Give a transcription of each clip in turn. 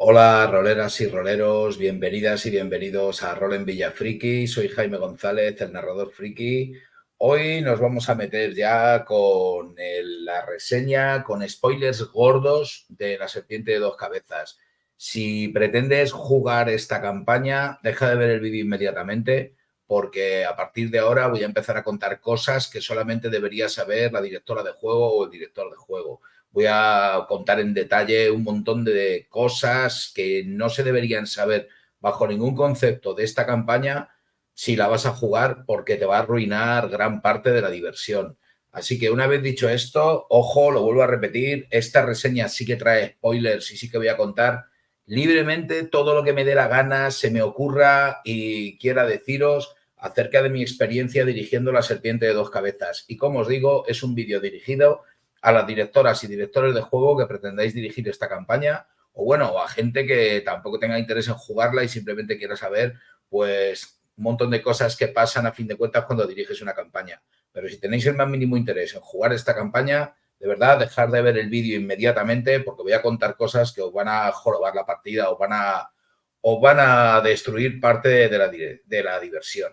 Hola, roleras y roleros, bienvenidas y bienvenidos a Rol en Villa Friki. Soy Jaime González, el narrador friki. Hoy nos vamos a meter ya con la reseña, con spoilers gordos de La Serpiente de Dos Cabezas. Si pretendes jugar esta campaña, deja de ver el vídeo inmediatamente, porque a partir de ahora voy a empezar a contar cosas que solamente debería saber la directora de juego o el director de juego. Voy a contar en detalle un montón de cosas que no se deberían saber bajo ningún concepto de esta campaña si la vas a jugar, porque te va a arruinar gran parte de la diversión. Así que una vez dicho esto, ojo, lo vuelvo a repetir, esta reseña sí que trae spoilers y sí que voy a contar libremente todo lo que me dé la gana, se me ocurra y quiera deciros acerca de mi experiencia dirigiendo La Serpiente de Dos Cabezas. Y como os digo, es un vídeo dirigido a las directoras y directores de juego que pretendáis dirigir esta campaña, o bueno, a gente que tampoco tenga interés en jugarla y simplemente quiera saber, pues, un montón de cosas que pasan a fin de cuentas cuando diriges una campaña. Pero si tenéis el más mínimo interés en jugar esta campaña, de verdad, dejar de ver el vídeo inmediatamente, porque voy a contar cosas que os van a jorobar la partida, os van a destruir parte de la diversión.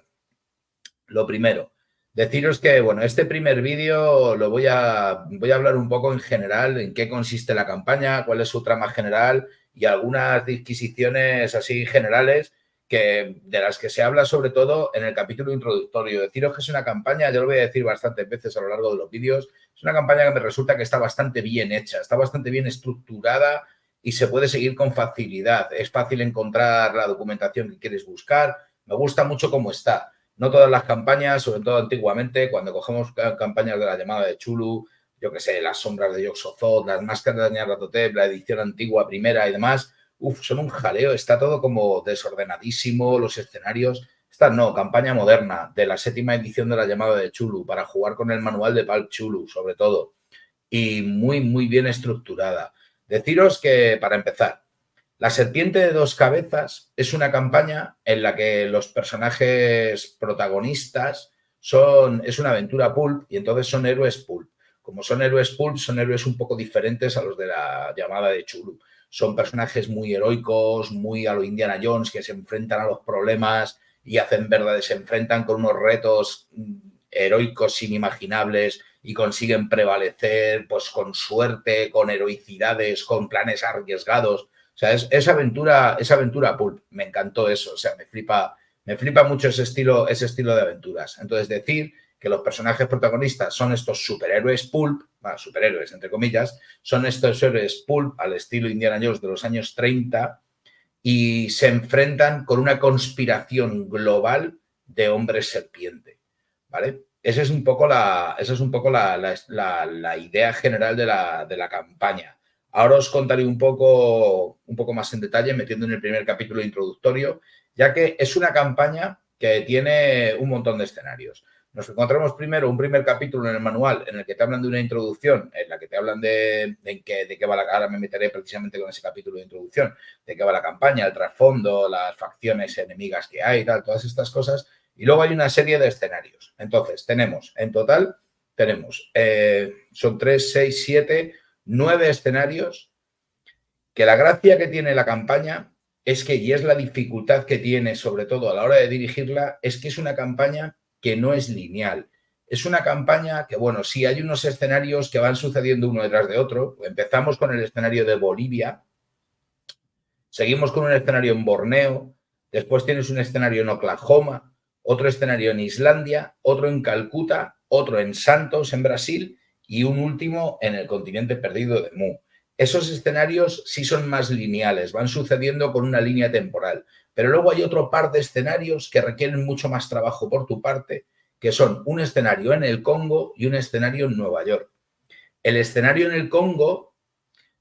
Lo primero, deciros que, bueno, este primer vídeo voy a hablar un poco en general en qué consiste la campaña, cuál es su trama general y algunas disquisiciones así generales de las que se habla sobre todo en el capítulo introductorio. Deciros que es una campaña, yo lo voy a decir bastantes veces a lo largo de los vídeos, es una campaña que me resulta que está bastante bien hecha, está bastante bien estructurada y se puede seguir con facilidad. Es fácil encontrar la documentación que quieres buscar. Me gusta mucho cómo está. No todas las campañas, sobre todo antiguamente, cuando cogemos campañas de la llamada de Chulu, yo que sé, las sombras de Yog-Sothoth, las máscaras de Nyarlathotep, la edición antigua, primera y demás, son un jaleo, está todo como desordenadísimo, los escenarios. Esta no, campaña moderna, de la séptima edición de la llamada de Chulu, para jugar con el manual de Pulp Chulu, sobre todo, y muy, muy bien estructurada. Deciros que, para empezar, La Serpiente de Dos Cabezas es una campaña en la que los personajes protagonistas es una aventura pulp y entonces son héroes pulp. Como son héroes pulp, son héroes un poco diferentes a los de la llamada de Chulu. Son personajes muy heroicos, muy a lo Indiana Jones, que se enfrentan a los problemas y hacen verdad, se enfrentan con unos retos heroicos inimaginables y consiguen prevalecer pues con suerte, con heroicidades, con planes arriesgados. O sea, es aventura pulp. Me encantó eso. O sea, me flipa mucho ese estilo de aventuras. Entonces, decir que los personajes protagonistas son estos superhéroes pulp, bueno, superhéroes entre comillas, son estos héroes pulp al estilo Indiana Jones de los años 30 y se enfrentan con una conspiración global de hombres serpiente, ¿vale? Esa es un poco la idea general de la campaña. Ahora os contaré un poco más en detalle, metiendo en el primer capítulo introductorio, ya que es una campaña que tiene un montón de escenarios. Nos encontramos primero un primer capítulo en el manual en el que te hablan de una introducción, en la que te hablan de qué va la... Ahora me meteré precisamente con ese capítulo de introducción, de qué va la campaña, el trasfondo, las facciones enemigas que hay, tal, todas estas cosas. Y luego hay una serie de escenarios. Entonces, en total, son 3, 6, 7, 9 escenarios, que la gracia que tiene la campaña es que, y es la dificultad que tiene, sobre todo a la hora de dirigirla, es que es una campaña que no es lineal. Es una campaña que, bueno, sí hay unos escenarios que van sucediendo uno detrás de otro. Empezamos con el escenario de Bolivia, seguimos con un escenario en Borneo, después tienes un escenario en Oklahoma, otro escenario en Islandia, otro en Calcuta, otro en Santos, en Brasil, y un último en el continente perdido de Mu. Esos escenarios sí son más lineales, van sucediendo con una línea temporal, pero luego hay otro par de escenarios que requieren mucho más trabajo por tu parte, que son un escenario en el Congo y un escenario en Nueva York. El escenario en el Congo,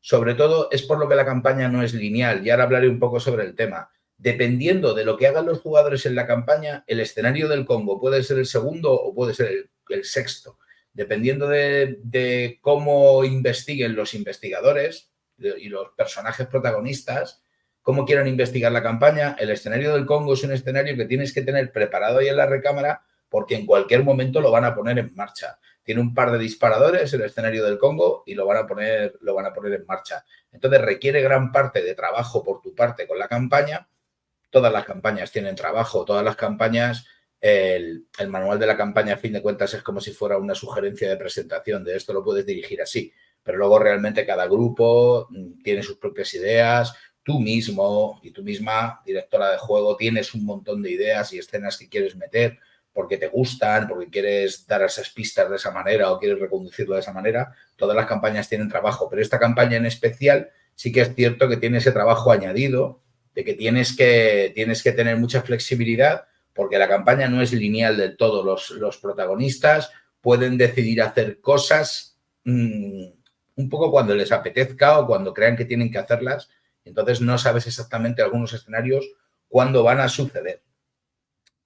sobre todo, es por lo que la campaña no es lineal, y ahora hablaré un poco sobre el tema. Dependiendo de lo que hagan los jugadores en la campaña, el escenario del Congo puede ser el segundo o puede ser el sexto, dependiendo de cómo investiguen los investigadores y los personajes protagonistas, cómo quieran investigar la campaña. El escenario del Congo es un escenario que tienes que tener preparado ahí en la recámara porque en cualquier momento lo van a poner en marcha. Tiene un par de disparadores el escenario del Congo y lo van a poner en marcha. Entonces requiere gran parte de trabajo por tu parte con la campaña. Todas las campañas tienen trabajo, todas las campañas, el manual de la campaña a fin de cuentas es como si fuera una sugerencia de presentación, de esto lo puedes dirigir así, pero luego realmente cada grupo tiene sus propias ideas, tú mismo y tú misma, directora de juego, tienes un montón de ideas y escenas que quieres meter porque te gustan, porque quieres dar esas pistas de esa manera o quieres reconducirlo de esa manera. Todas las campañas tienen trabajo, pero esta campaña en especial sí que es cierto que tiene ese trabajo añadido de que tienes que tener mucha flexibilidad porque la campaña no es lineal del todo. Los protagonistas pueden decidir hacer cosas un poco cuando les apetezca o cuando crean que tienen que hacerlas. Entonces no sabes exactamente algunos escenarios cuándo van a suceder.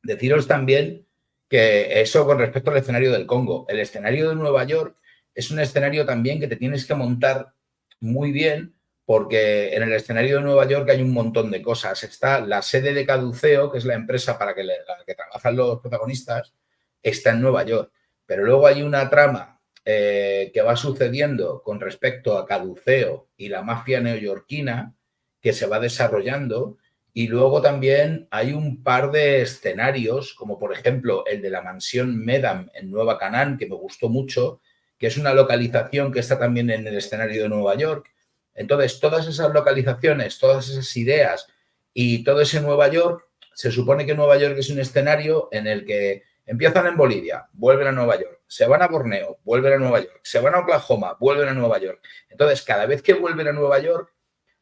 Deciros también que eso con respecto al escenario del Congo. El escenario de Nueva York es un escenario también que te tienes que montar muy bien porque en el escenario de Nueva York hay un montón de cosas. Está la sede de Caduceo, que es la empresa para la que trabajan los protagonistas, está en Nueva York. Pero luego hay una trama que va sucediendo con respecto a Caduceo y la mafia neoyorquina que se va desarrollando. Y luego también hay un par de escenarios, como por ejemplo el de la mansión Medam en Nueva Canaán, que me gustó mucho, que es una localización que está también en el escenario de Nueva York. Entonces, todas esas localizaciones, todas esas ideas y todo ese Nueva York, se supone que Nueva York es un escenario en el que empiezan en Bolivia, vuelven a Nueva York, se van a Borneo, vuelven a Nueva York, se van a Oklahoma, vuelven a Nueva York. Entonces, cada vez que vuelven a Nueva York,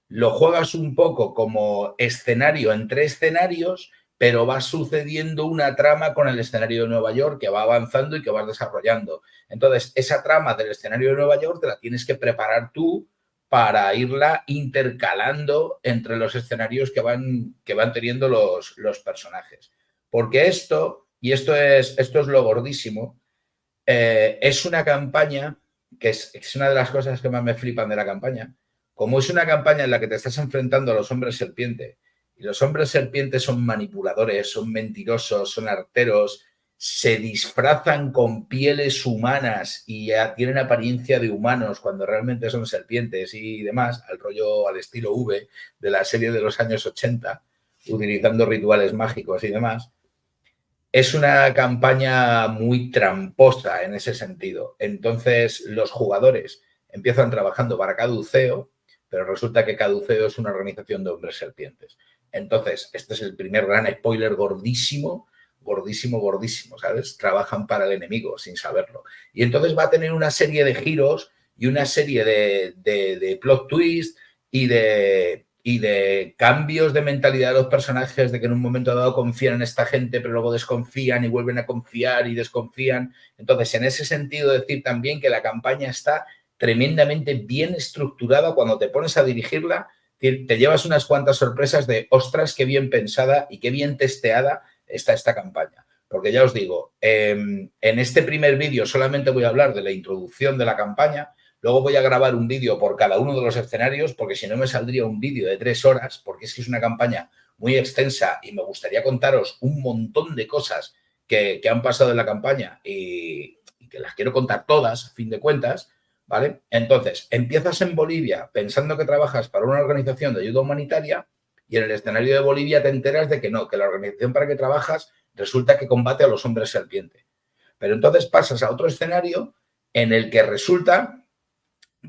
lo juegas un poco como escenario entre escenarios, pero va sucediendo una trama con el escenario de Nueva York que va avanzando y que vas desarrollando. Entonces, esa trama del escenario de Nueva York te la tienes que preparar tú para irla intercalando entre los escenarios que van teniendo los personajes. Porque esto es lo gordísimo, es una campaña que es una de las cosas que más me flipan de la campaña. Como es una campaña en la que te estás enfrentando a los hombres serpiente, y los hombres serpientes son manipuladores, son mentirosos, son arteros, se disfrazan con pieles humanas y tienen apariencia de humanos cuando realmente son serpientes y demás, al rollo, al estilo V de la serie de los años 80, utilizando rituales mágicos y demás. Es una campaña muy tramposa en ese sentido. Entonces, los jugadores empiezan trabajando para Caduceo, pero resulta que Caduceo es una organización de hombres serpientes. Entonces, este es el primer gran spoiler gordísimo, gordísimo, gordísimo, ¿sabes? Trabajan para el enemigo sin saberlo. Y entonces va a tener una serie de giros y una serie de plot twists y de cambios de mentalidad de los personajes, de que en un momento dado confían en esta gente, pero luego desconfían y vuelven a confiar y desconfían. Entonces, en ese sentido, decir también que la campaña está tremendamente bien estructurada cuando te pones a dirigirla, te llevas unas cuantas sorpresas de, ostras, qué bien pensada y qué bien testeada está esta campaña. Porque ya os digo, en este primer vídeo solamente voy a hablar de la introducción de la campaña. Luego voy a grabar un vídeo por cada uno de los escenarios, porque si no me saldría un vídeo de 3 horas, porque es que es una campaña muy extensa y me gustaría contaros un montón de cosas que han pasado en la campaña y que las quiero contar todas, a fin de cuentas, ¿vale? Entonces, empiezas en Bolivia pensando que trabajas para una organización de ayuda humanitaria y en el escenario de Bolivia te enteras de que no, que la organización para que trabajas resulta que combate a los hombres serpiente. Pero entonces pasas a otro escenario en el que resulta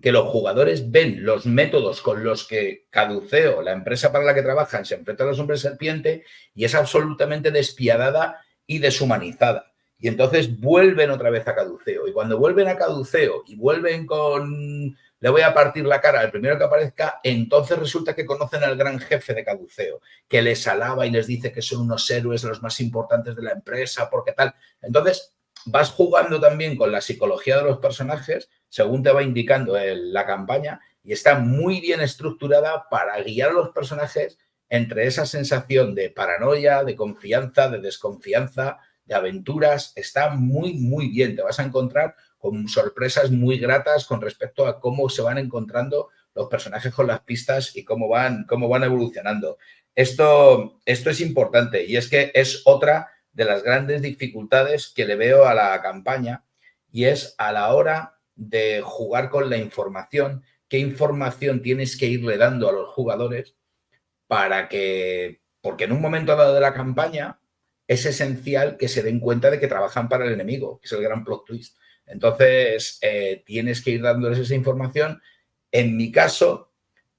que los jugadores ven los métodos con los que Caduceo, la empresa para la que trabajan, se enfrenta a los hombres serpiente y es absolutamente despiadada y deshumanizada. Y entonces vuelven otra vez a Caduceo. Y cuando vuelven a Caduceo y vuelven con le voy a partir la cara al primero que aparezca, entonces resulta que conocen al gran jefe de Caduceo, que les alaba y les dice que son unos héroes los más importantes de la empresa, porque tal. Entonces vas jugando también con la psicología de los personajes según te va indicando la campaña y está muy bien estructurada para guiar a los personajes entre esa sensación de paranoia, de confianza, de desconfianza, de aventuras. Está muy, muy bien. Te vas a encontrar con sorpresas muy gratas con respecto a cómo se van encontrando los personajes con las pistas y cómo van evolucionando. Esto es importante y es que es otra de las grandes dificultades que le veo a la campaña, y es a la hora de jugar con la información, qué información tienes que irle dando a los jugadores porque en un momento dado de la campaña es esencial que se den cuenta de que trabajan para el enemigo, que es el gran plot twist. Entonces, tienes que ir dándoles esa información, en mi caso,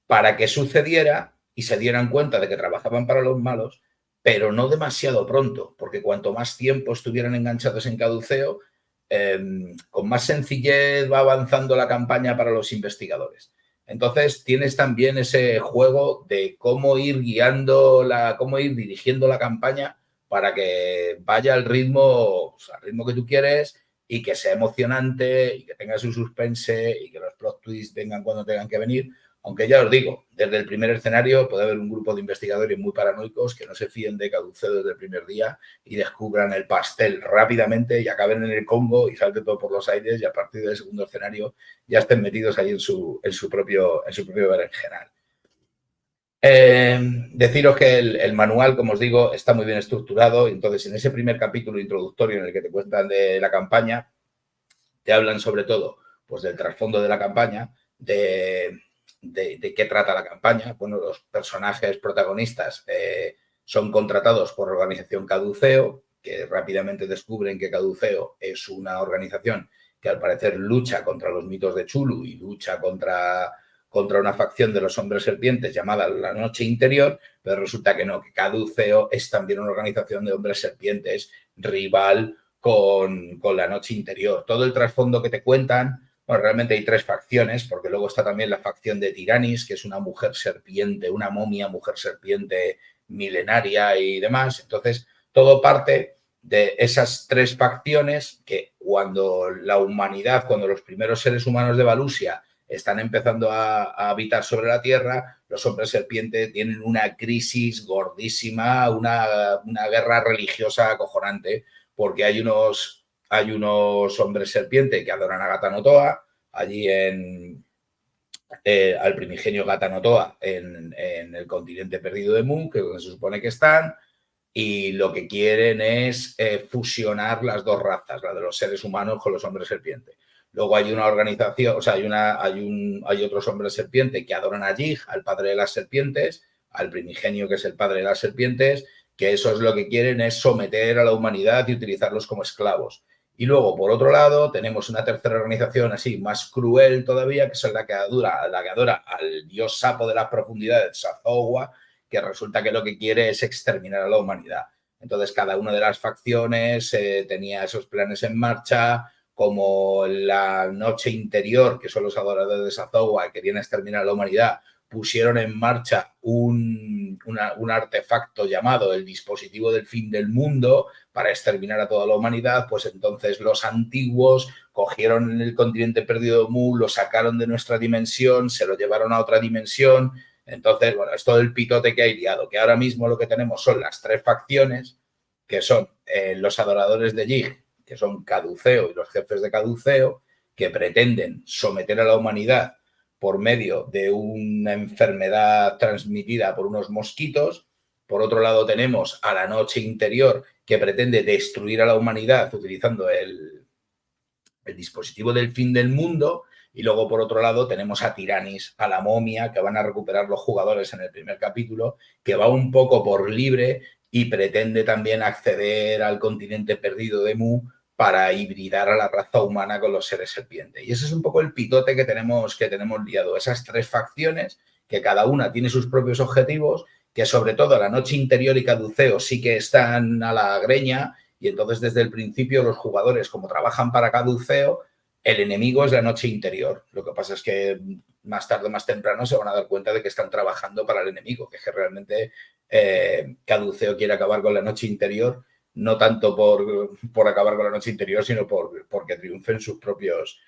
para que sucediera y se dieran cuenta de que trabajaban para los malos, pero no demasiado pronto, porque cuanto más tiempo estuvieran enganchados en Caduceo, con más sencillez va avanzando la campaña para los investigadores. Entonces tienes también ese juego de cómo ir cómo ir dirigiendo la campaña para que vaya al ritmo que tú quieres y que sea emocionante y que tenga su suspense y que los plot twists vengan cuando tengan que venir. Aunque ya os digo, desde el primer escenario puede haber un grupo de investigadores muy paranoicos que no se fíen de Caduceo desde el primer día y descubran el pastel rápidamente y acaben en el Congo y salte todo por los aires, y a partir del segundo escenario ya estén metidos ahí en su propio berenjenal. Deciros que el manual, como os digo, está muy bien estructurado. Entonces, en ese primer capítulo introductorio en el que te cuentan de la campaña, te hablan sobre todo pues, del trasfondo de la campaña, de qué trata la campaña. Bueno, los personajes protagonistas son contratados por la organización Caduceo, que rápidamente descubren que Caduceo es una organización que al parecer lucha contra los mitos de Chulu y lucha contra una facción de los hombres serpientes llamada la Noche Interior, pero resulta que no, que Caduceo es también una organización de hombres serpientes rival con la Noche Interior. Todo el trasfondo que te cuentan, bueno, realmente hay 3 facciones, porque luego está también la facción de Tiranis, que es una mujer serpiente, una momia mujer serpiente milenaria y demás. Entonces, todo parte de esas 3 facciones que cuando la humanidad, cuando los primeros seres humanos de Valusia están empezando a habitar sobre la Tierra, los hombres serpiente tienen una crisis gordísima, una guerra religiosa acojonante, porque hay unos hombres serpiente que adoran a Gatanotoa, allí al primigenio Gatanotoa en el continente perdido de Mu, que es donde se supone que están, y lo que quieren es fusionar las 2 razas, la de los seres humanos con los hombres serpiente. Luego hay una organización, o sea, hay otros hombres serpiente que adoran a Yig, al padre de las serpientes, al primigenio que es el padre de las serpientes, que eso es lo que quieren, es someter a la humanidad y utilizarlos como esclavos. Y luego, por otro lado, tenemos una tercera organización así, más cruel todavía, que es la que adora al dios sapo de las profundidades, Sazowa, que resulta que lo que quiere es exterminar a la humanidad. Entonces, cada una de las facciones tenía esos planes en marcha, como la Noche Interior, que son los adoradores de Sazowa, que querían exterminar a la humanidad, pusieron en marcha un artefacto llamado el dispositivo del fin del mundo para exterminar a toda la humanidad. Pues entonces los antiguos cogieron en el continente perdido de Mu, lo sacaron de nuestra dimensión, se lo llevaron a otra dimensión. Entonces, bueno, es todo el pitote que hay liado, que ahora mismo lo que tenemos son las 3 facciones, que son los adoradores de Yig, que son Caduceo y los jefes de Caduceo, que pretenden someter a la humanidad por medio de una enfermedad transmitida por unos mosquitos. Por otro lado tenemos a la Noche Interior, que pretende destruir a la humanidad utilizando el dispositivo del fin del mundo. Y luego, por otro lado, tenemos a Tiranis, a la momia, que van a recuperar los jugadores en el primer capítulo, que va un poco por libre y pretende también acceder al continente perdido de Mu para hibridar a la raza humana con los seres serpiente. Y ese es un poco el pitote que tenemos liado. Esas 3 facciones, que cada una tiene sus propios objetivos, que sobre todo la Noche Interior y Caduceo sí que están a la greña, y entonces desde el principio los jugadores, como trabajan para Caduceo, el enemigo es la Noche Interior. Lo que pasa es que más tarde o más temprano se van a dar cuenta de que están trabajando para el enemigo, que es que realmente Caduceo quiere acabar con la Noche Interior, no tanto por acabar con la Noche Interior, sino porque triunfen sus propios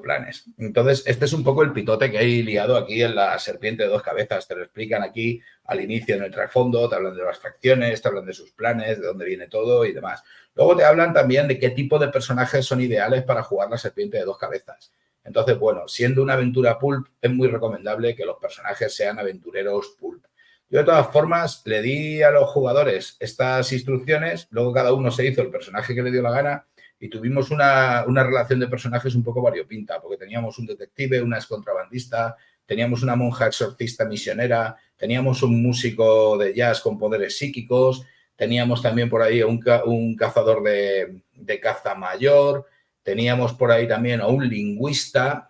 planes. Entonces, este es un poco el pitote que hay liado aquí en la Serpiente de 2 cabezas. Te lo explican aquí al inicio en el trasfondo, te hablan de las facciones, te hablan de sus planes, de dónde viene todo y demás. Luego te hablan también de qué tipo de personajes son ideales para jugar la Serpiente de 2 cabezas. Entonces, bueno, siendo una aventura pulp, es muy recomendable que los personajes sean aventureros pulp. Yo, de todas formas, le di a los jugadores estas instrucciones, luego cada uno se hizo el personaje que le dio la gana y tuvimos una relación de personajes un poco variopinta, porque teníamos un detective, una excontrabandista, teníamos una monja exorcista misionera, teníamos un músico de jazz con poderes psíquicos, teníamos también por ahí un cazador de caza mayor, teníamos por ahí también a un lingüista,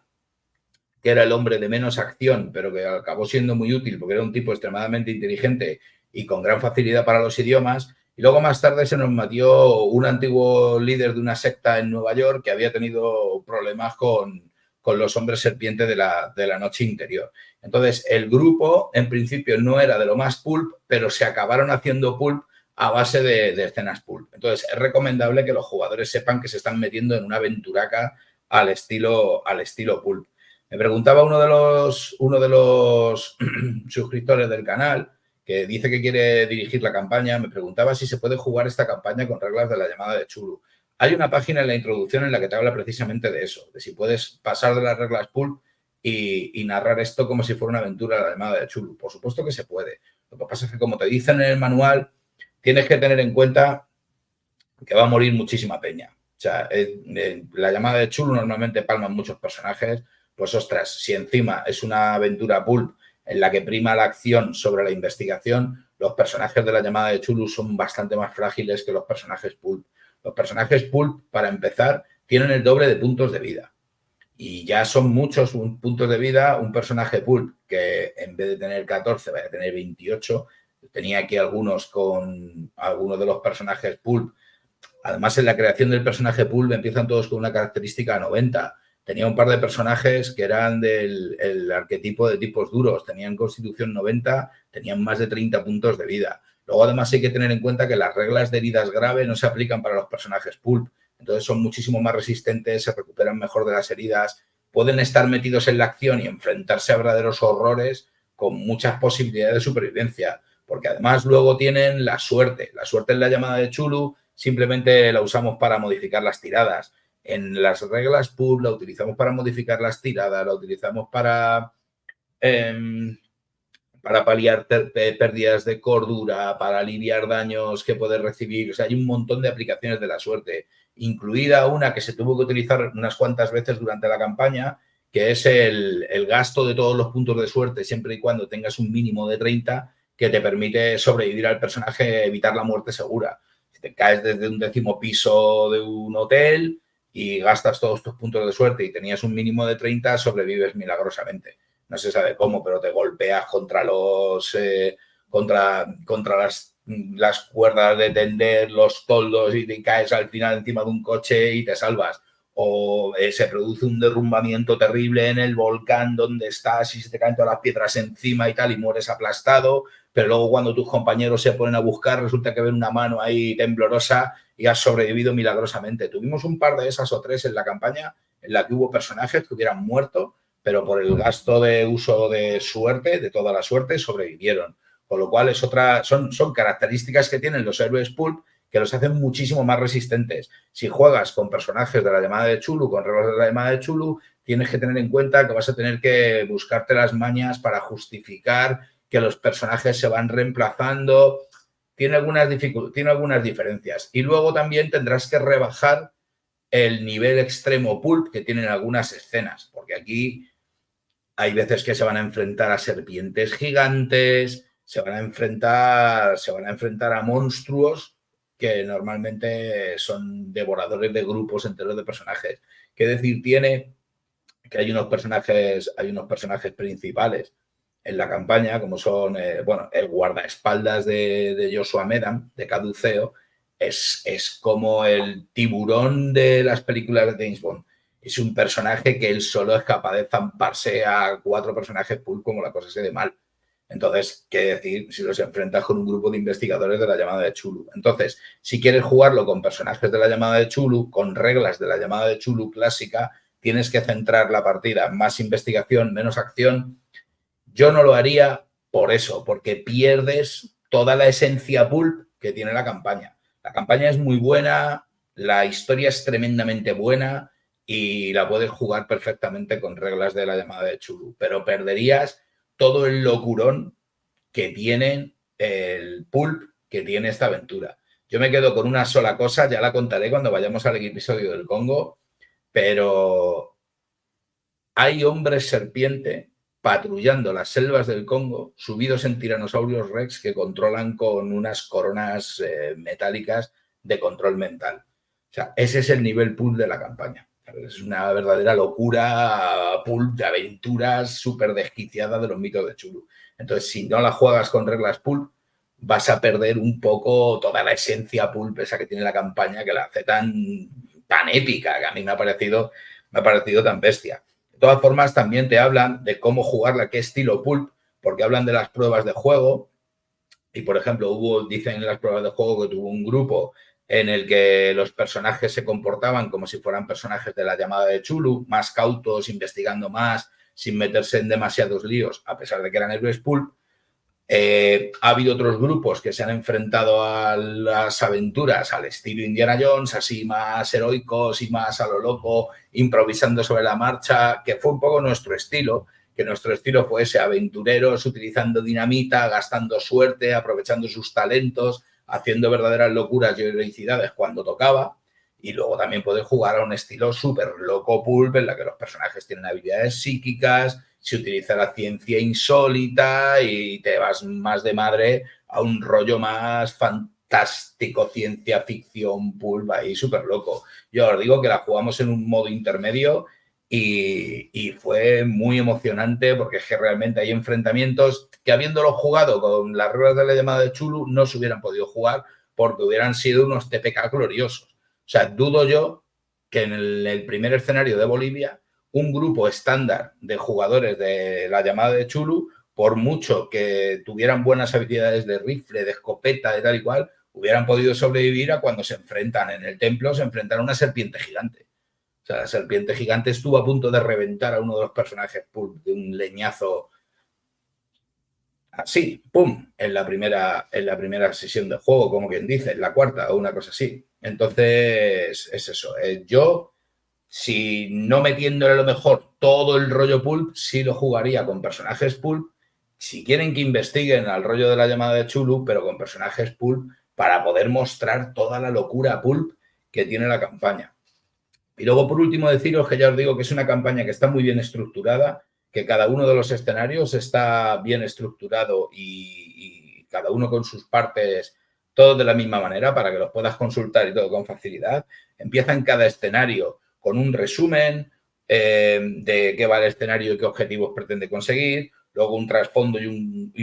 que era el hombre de menos acción, pero que acabó siendo muy útil porque era un tipo extremadamente inteligente y con gran facilidad para los idiomas. Y luego más tarde se nos metió un antiguo líder de una secta en Nueva York que había tenido problemas con los hombres serpiente de la noche interior. Entonces, el grupo en principio no era de lo más pulp, pero se acabaron haciendo pulp a base de escenas pulp. Entonces, es recomendable que los jugadores sepan que se están metiendo en una aventuraca al estilo pulp. Me preguntaba uno de los suscriptores del canal, que dice que quiere dirigir la campaña, me preguntaba si se puede jugar esta campaña con reglas de la llamada de Chulu. Hay una página en la introducción en la que te habla precisamente de eso, de si puedes pasar de las reglas pulp y narrar esto como si fuera una aventura de la llamada de Chulu. Por supuesto que se puede. Lo que pasa es que, como te dicen en el manual, tienes que tener en cuenta que va a morir muchísima peña. O sea, la llamada de Chulu normalmente palman muchos personajes. Pues ostras, si encima es una aventura pulp en la que prima la acción sobre la investigación, los personajes de la llamada de Chulu son bastante más frágiles que los personajes pulp. Los personajes pulp, para empezar, tienen el doble de puntos de vida. Y ya son muchos puntos de vida. Un personaje pulp que en vez de tener 14 va a tener 28. Tenía aquí algunos de los personajes pulp. Además, en la creación del personaje pulp empiezan todos con una característica 90. Tenía un par de personajes que eran del arquetipo de tipos duros, tenían constitución 90, tenían más de 30 puntos de vida. Luego, además, hay que tener en cuenta que las reglas de heridas graves no se aplican para los personajes pulp, entonces son muchísimo más resistentes, se recuperan mejor de las heridas, pueden estar metidos en la acción y enfrentarse a verdaderos horrores con muchas posibilidades de supervivencia, porque además luego tienen la suerte en la llamada de Chulu simplemente la usamos para modificar las tiradas. En las reglas pulp la utilizamos para modificar las tiradas, la utilizamos para paliar pérdidas de cordura, para aliviar daños que puedes recibir. O sea, hay un montón de aplicaciones de la suerte, incluida una que se tuvo que utilizar unas cuantas veces durante la campaña, que es el gasto de todos los puntos de suerte, siempre y cuando tengas un mínimo de 30, que te permite sobrevivir al personaje, evitar la muerte segura. Si te caes desde un 10º piso de un hotel y gastas todos tus puntos de suerte y tenías un mínimo de 30, sobrevives milagrosamente. No se sabe cómo, pero te golpeas contra contra las cuerdas de tender, los toldos, y te caes al final encima de un coche y te salvas. O se produce un derrumbamiento terrible en el volcán donde estás y se te caen todas las piedras encima y tal y mueres aplastado, pero luego cuando tus compañeros se ponen a buscar resulta que ven una mano ahí temblorosa y has sobrevivido milagrosamente. Tuvimos un par de esas o tres en la campaña en la que hubo personajes que hubieran muerto, pero por el gasto de uso de suerte, de toda la suerte, sobrevivieron. Con lo cual son características que tienen los héroes pulp que los hacen muchísimo más resistentes. Si juegas con personajes de la llamada de Chulu, con reglas de la llamada de Chulu, tienes que tener en cuenta que vas a tener que buscarte las mañas para justificar que los personajes se van reemplazando. Tiene algunas diferencias. Y luego también tendrás que rebajar el nivel extremo pulp que tienen algunas escenas, porque aquí hay veces que se van a enfrentar a serpientes gigantes, se van a enfrentar a monstruos que normalmente son devoradores de grupos enteros de personajes. ¿Qué decir tiene que hay unos personajes principales en la campaña, como son, el guardaespaldas de Joshua Medam, de Caduceo, es como el tiburón de las películas de James Bond. Es un personaje que él solo es capaz de zamparse a 4 personajes pulp como la cosa se dé mal. Entonces, ¿qué decir si los enfrentas con un grupo de investigadores de la llamada de Chulu? Entonces, si quieres jugarlo con personajes de la llamada de Chulu, con reglas de la llamada de Chulu clásica, tienes que centrar la partida, más investigación, menos acción. Yo no lo haría por eso, porque pierdes toda la esencia pulp que tiene la campaña. La campaña es muy buena, la historia es tremendamente buena y la puedes jugar perfectamente con reglas de la llamada de Chulu, pero perderías todo el locurón que tienen el pulp que tiene esta aventura. Yo me quedo con una sola cosa, ya la contaré cuando vayamos al episodio del Congo, pero hay hombres serpiente patrullando las selvas del Congo, subidos en tiranosaurios rex que controlan con unas coronas metálicas de control mental. O sea, ese es el nivel pulp de la campaña. Es una verdadera locura pulp de aventuras súper desquiciada de los mitos de Chulu. Entonces, si no la juegas con reglas pulp, vas a perder un poco toda la esencia pulp esa que tiene la campaña, que la hace tan épica, que a mí me ha parecido tan bestia. De todas formas, también te hablan de cómo jugarla, qué estilo pulp, porque hablan de las pruebas de juego. Y, por ejemplo, dicen en las pruebas de juego que tuvo un grupo en el que los personajes se comportaban como si fueran personajes de la llamada de Chulu, más cautos, investigando más, sin meterse en demasiados líos, a pesar de que eran héroes pulp. Ha habido otros grupos que se han enfrentado a las aventuras al estilo Indiana Jones, así más heroicos y más a lo loco, improvisando sobre la marcha, que fue un poco nuestro estilo, que nuestro estilo fuese aventureros utilizando dinamita, gastando suerte, aprovechando sus talentos, haciendo verdaderas locuras y heroicidades cuando tocaba. Y luego también puedes jugar a un estilo súper loco pulp, en la que los personajes tienen habilidades psíquicas, se utiliza la ciencia insólita y te vas más de madre a un rollo más fantástico, ciencia ficción, pulp, ahí súper loco. Yo os digo que la jugamos en un modo intermedio y fue muy emocionante porque es que realmente hay enfrentamientos que, habiéndolo jugado con las reglas de la llamada de Chulu, no se hubieran podido jugar porque hubieran sido unos TPK gloriosos. O sea, dudo yo que en el primer escenario de Bolivia un grupo estándar de jugadores de la llamada de Chulu, por mucho que tuvieran buenas habilidades de rifle, de escopeta, de tal y cual, hubieran podido sobrevivir a cuando se enfrentan en el templo, se enfrentan a una serpiente gigante. O sea, la serpiente gigante estuvo a punto de reventar a uno de los personajes pulp de un leñazo así, pum, en la primera sesión de juego, como quien dice, en la cuarta o una cosa así. Entonces, es eso. Yo, si no metiéndole a lo mejor todo el rollo pulp, sí lo jugaría con personajes pulp. Si quieren que investiguen al rollo de la llamada de Chulu, pero con personajes pulp, para poder mostrar toda la locura pulp que tiene la campaña. Y luego, por último, deciros que ya os digo que es una campaña que está muy bien estructurada, que cada uno de los escenarios está bien estructurado y cada uno con sus partes, todos de la misma manera, para que los puedas consultar y todo con facilidad. Empieza en cada escenario con un resumen de qué va el escenario y qué objetivos pretende conseguir, luego un trasfondo y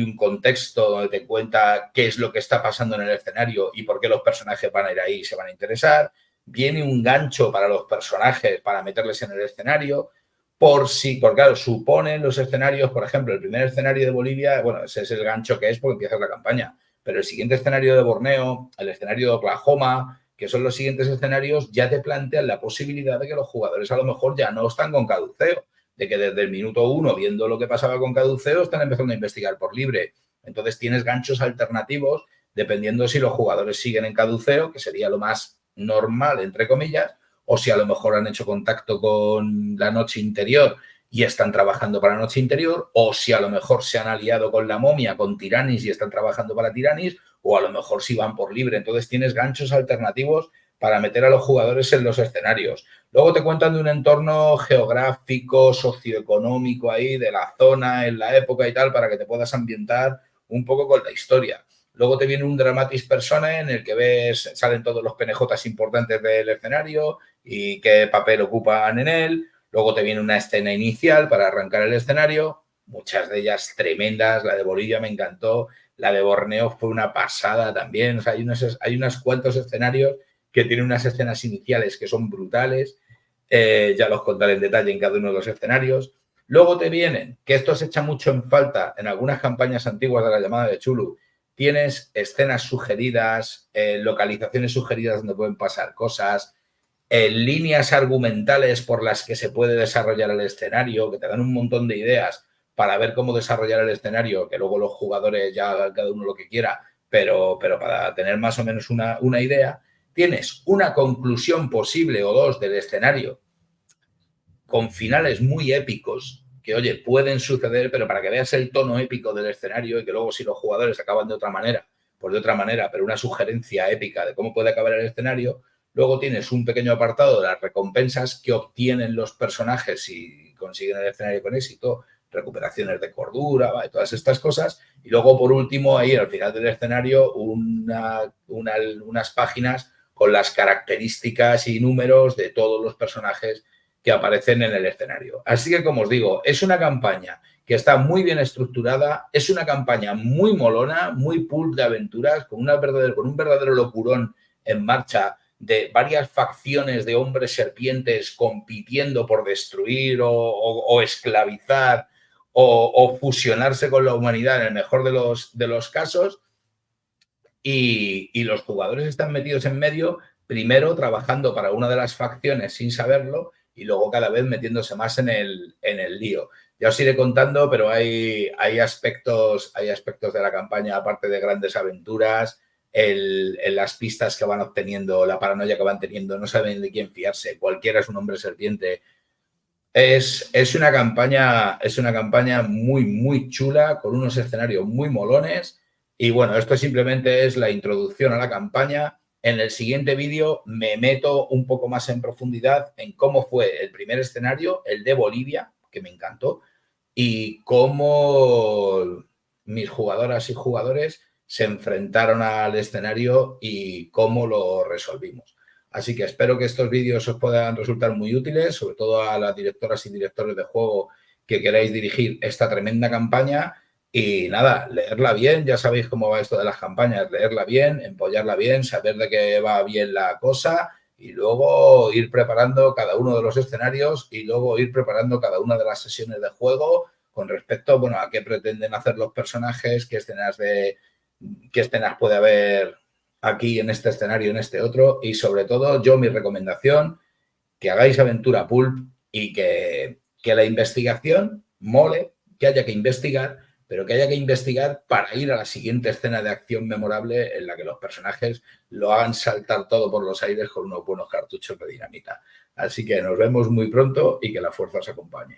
un contexto donde te cuenta qué es lo que está pasando en el escenario y por qué los personajes van a ir ahí y se van a interesar. Viene un gancho para los personajes para meterles en el escenario, porque claro, suponen los escenarios, por ejemplo, el primer escenario de Bolivia, bueno, ese es el gancho que es porque empieza la campaña, pero el siguiente escenario de Borneo, el escenario de Oklahoma, que son los siguientes escenarios, ya te plantean la posibilidad de que los jugadores a lo mejor ya no están con caduceo, de que desde el minuto 1, viendo lo que pasaba con caduceo, están empezando a investigar por libre. Entonces tienes ganchos alternativos dependiendo si los jugadores siguen en caduceo, que sería lo más normal, entre comillas, o si a lo mejor han hecho contacto con la noche interior y están trabajando para la noche interior, o si a lo mejor se han aliado con la momia, con Tiranis y están trabajando para Tiranis, o a lo mejor si van por libre. Entonces tienes ganchos alternativos para meter a los jugadores en los escenarios. Luego te cuentan de un entorno geográfico, socioeconómico ahí, de la zona, en la época y tal, para que te puedas ambientar un poco con la historia. Luego te viene un dramatis personae en el que salen todos los penejotas importantes del escenario y qué papel ocupan en él. Luego te viene una escena inicial para arrancar el escenario, muchas de ellas tremendas. La de Bolivia me encantó, la de Borneo fue una pasada también. O sea, hay unos cuantos escenarios que tienen unas escenas iniciales que son brutales. Ya los contaré en detalle en cada uno de los escenarios. Luego te vienen, que esto se echa mucho en falta en algunas campañas antiguas de la llamada de Chulu, tienes escenas sugeridas, localizaciones sugeridas donde pueden pasar cosas, líneas argumentales por las que se puede desarrollar el escenario, que te dan un montón de ideas para ver cómo desarrollar el escenario, que luego los jugadores ya hagan cada uno lo que quiera, pero para tener más o menos una idea. Tienes una conclusión posible o dos del escenario con finales muy épicos que, oye, pueden suceder, pero para que veas el tono épico del escenario y que luego si los jugadores acaban de otra manera, pues de otra manera, pero una sugerencia épica de cómo puede acabar el escenario. Luego tienes un pequeño apartado de las recompensas que obtienen los personajes si consiguen el escenario con éxito, recuperaciones de cordura, ¿vale? Todas estas cosas. Y luego, por último, ahí al final del escenario, unas páginas con las características y números de todos los personajes que aparecen en el escenario. Así que, como os digo, es una campaña que está muy bien estructurada, es una campaña muy molona, muy pulp de aventuras, con un verdadero locurón en marcha de varias facciones de hombres serpientes compitiendo por destruir o esclavizar o fusionarse con la humanidad en el mejor de los casos. Y los jugadores están metidos en medio, primero trabajando para una de las facciones sin saberlo y luego cada vez metiéndose más en el lío. Ya os iré contando, pero hay aspectos de la campaña, aparte de grandes aventuras, las pistas que van obteniendo, la paranoia que van teniendo, no saben de quién fiarse, cualquiera es un hombre serpiente. Es una campaña muy, muy chula, con unos escenarios muy molones. Y bueno, esto simplemente es la introducción a la campaña. En el siguiente vídeo me meto un poco más en profundidad en cómo fue el primer escenario, el de Bolivia, que me encantó, y cómo mis jugadoras y jugadores se enfrentaron al escenario y cómo lo resolvimos. Así que espero que estos vídeos os puedan resultar muy útiles, sobre todo a las directoras y directores de juego que queráis dirigir esta tremenda campaña. Y nada, leerla bien, ya sabéis cómo va esto de las campañas, leerla bien, empollarla bien, saber de qué va bien la cosa y luego ir preparando cada uno de los escenarios y luego ir preparando cada una de las sesiones de juego con respecto, bueno, a qué pretenden hacer los personajes, qué escenas puede haber aquí en este escenario, en este otro, y sobre todo yo mi recomendación, que hagáis aventura pulp y que la investigación mole, que haya que investigar, pero que haya que investigar para ir a la siguiente escena de acción memorable en la que los personajes lo hagan saltar todo por los aires con unos buenos cartuchos de dinamita. Así que nos vemos muy pronto y que la fuerza os acompañe.